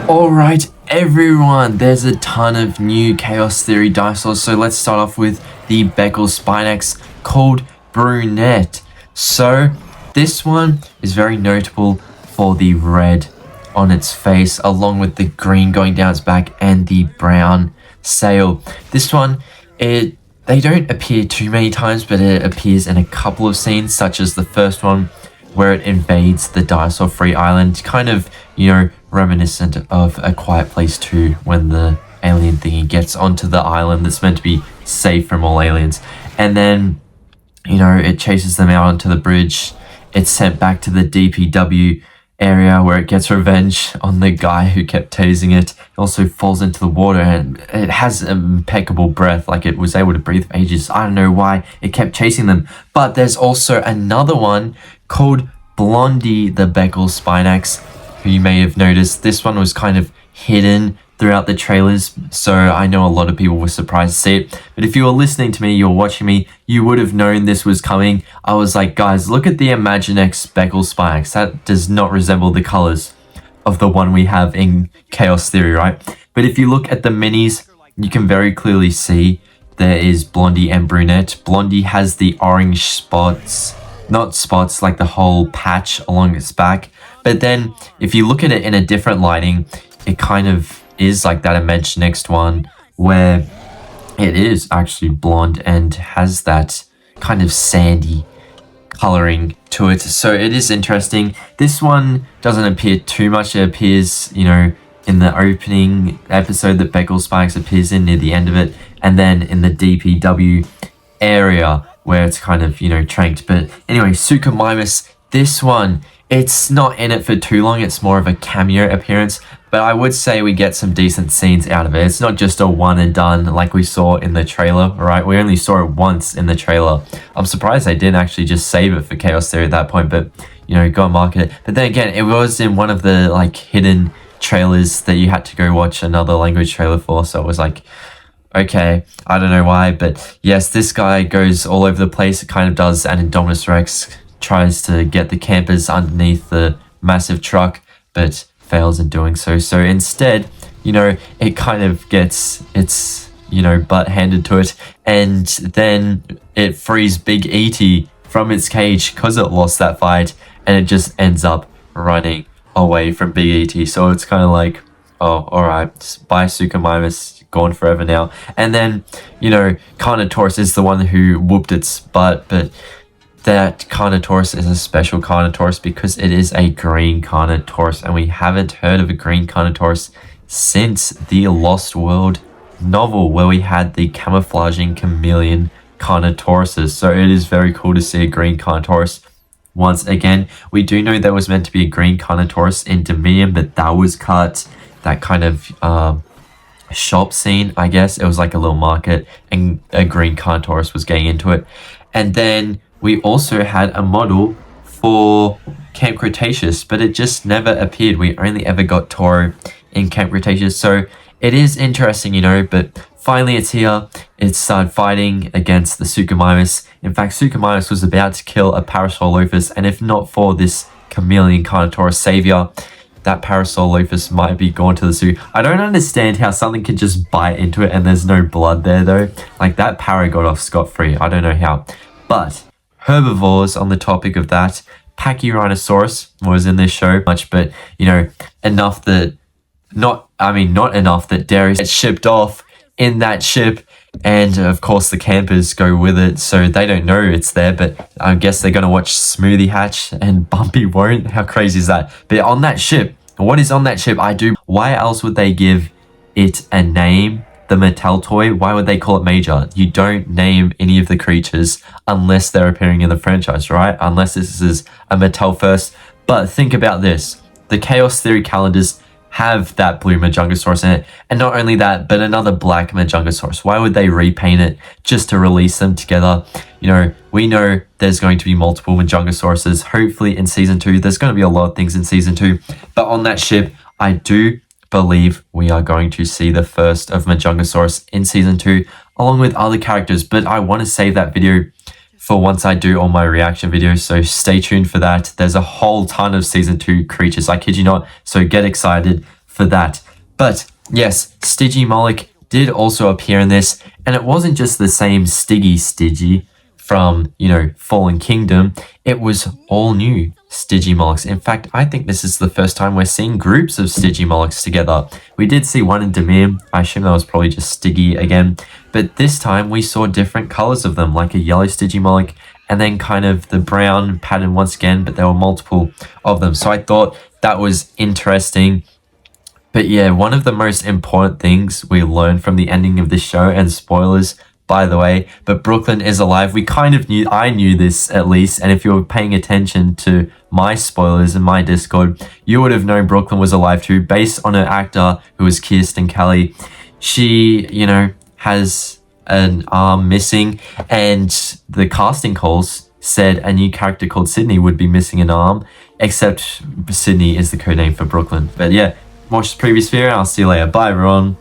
Alright everyone, there's a ton of new Chaos Theory dinosaurs, so let's start off with the Becklespinax called Brunette. So this one is very notable for the red on its face, along with the green going down its back and the brown sail. This one, they don't appear too many times, but it appears in a couple of scenes, such as the first one where it invades the dinosaur-free island, kind of, you know, reminiscent of A Quiet Place 2 when the alien thingy gets onto the island that's meant to be safe from all aliens. And then, you know, it chases them out onto the bridge. It's sent back to the DPW area where it gets revenge on the guy who kept tasing it. It also falls into the water and it has impeccable breath, like it was able to breathe for ages. I don't know why it kept chasing them. But there's also another one called Blondie the Becklespinax, who you may have noticed. This one was kind of hidden throughout the trailers, so I know a lot of people were surprised to see it. But if you were listening to me, you're watching me, you would have known this was coming. I was like, guys, look at the Imaginext Becklespinax. That does not resemble the colors of the one we have in Chaos Theory, right? But if you look at the minis, you can very clearly see there is Blondie and Brunette. Blondie has the orange spots, not spots, like the whole patch along its back. But then if you look at it in a different lighting, it kind of is like that Imaginext one where it is actually blonde and has that kind of sandy coloring to it. So it is interesting. This one doesn't appear too much. It appears, you know, in the opening episode that Becklespinax appears in near the end of it, and then in the DPW area where it's kind of, you know, tranked. But anyway, Suchomimus, this one, it's not in it for too long. It's more of a cameo appearance, but I would say we get some decent scenes out of it. It's not just a one and done like we saw in the trailer, right? We only saw it once in the trailer. I'm surprised they didn't actually just save it for Chaos Theory at that point, but, you know, go and market it. But then again, it was in one of the, like, hidden trailers that you had to go watch another language trailer for, so it was like, okay, I don't know why, but yes, this guy goes all over the place. It kind of does an Indominus Rex, tries to get the campers underneath the massive truck, but fails in doing so. So instead, you know, it kind of gets its, you know, butt handed to it, and then it frees Big E.T. from its cage because it lost that fight, and it just ends up running away from Big E.T. So it's kind of like, oh, alright, bye Suchomimus, gone forever now. And then, you know, Carnotaurus is the one who whooped its butt, but that Carnotaurus is a special Carnotaurus because it is a green Carnotaurus, and we haven't heard of a green Carnotaurus since the Lost World novel where we had the camouflaging chameleon Carnotauruses. So it is very cool to see a green Carnotaurus once again. We do know there was meant to be a green Carnotaurus in Dominion, but that was cut. That kind of shop scene, I guess. It was like a little market, and a green Carnotaurus was getting into it. And then we also had a model for Camp Cretaceous, but it just never appeared. We only ever got Toro in Camp Cretaceous. So it is interesting, you know, but finally it's here. It started fighting against the Suchomimus. In fact, Suchomimus was about to kill a Parasaurolophus, and if not for this chameleon Carnotaurus savior, that Parasaurolophus might be gone to the zoo. I don't understand how something can just bite into it and there's no blood there though. Like, that para got off scot-free. I don't know how. But herbivores, on the topic of that, Pachyrhinosaurus was in this show much, but, you know, enough that, not enough that dairy gets shipped off in that ship, and of course the campers go with it, so they don't know it's there, but I guess they're going to watch Smoothie hatch and Bumpy won't. How crazy is that? But on that ship, what is on that ship? Why else would they give it a name? The Mattel toy, why would they call it Major? You don't name any of the creatures unless they're appearing in the franchise, right? Unless this is a Mattel first. But think about this. The Chaos Theory calendars have that blue Majungasaurus in it. And not only that, but another black Majungasaurus. Why would they repaint it just to release them together? You know, we know there's going to be multiple Majungasauruses. Hopefully in Season 2, there's going to be a lot of things in Season 2. But on that ship, I do believe we are going to see the first of Majungasaurus in Season 2, along with other characters. But I want to save that video for once I do all my reaction videos, so stay tuned for that. There's a whole ton of Season 2 creatures, I kid you not, so get excited for that. But yes, Stygimoloch did also appear in this, and it wasn't just the same Styggy from, you know, Fallen Kingdom. It was all new Stygimolochs. In fact, I think this is the first time we're seeing groups of Stygimolochs together. We did see one in Demir. I assume that was probably just Styggy again. But this time we saw different colors of them, like a yellow Stygimoloch, and then kind of the brown pattern once again, but there were multiple of them. So I thought that was interesting. But yeah, one of the most important things we learned from the ending of this show, and spoilers, by the way, but Brooklynn is alive. We kind of knew, I knew this at least, and if you were paying attention to my spoilers in my Discord, you would have known Brooklynn was alive too, based on an actor who was Kirsten Kelly. She, you know, has an arm missing, and the casting calls said a new character called Sydney would be missing an arm, except Sydney is the codename for Brooklynn. But yeah, watch the previous video, and I'll see you later. Bye, everyone.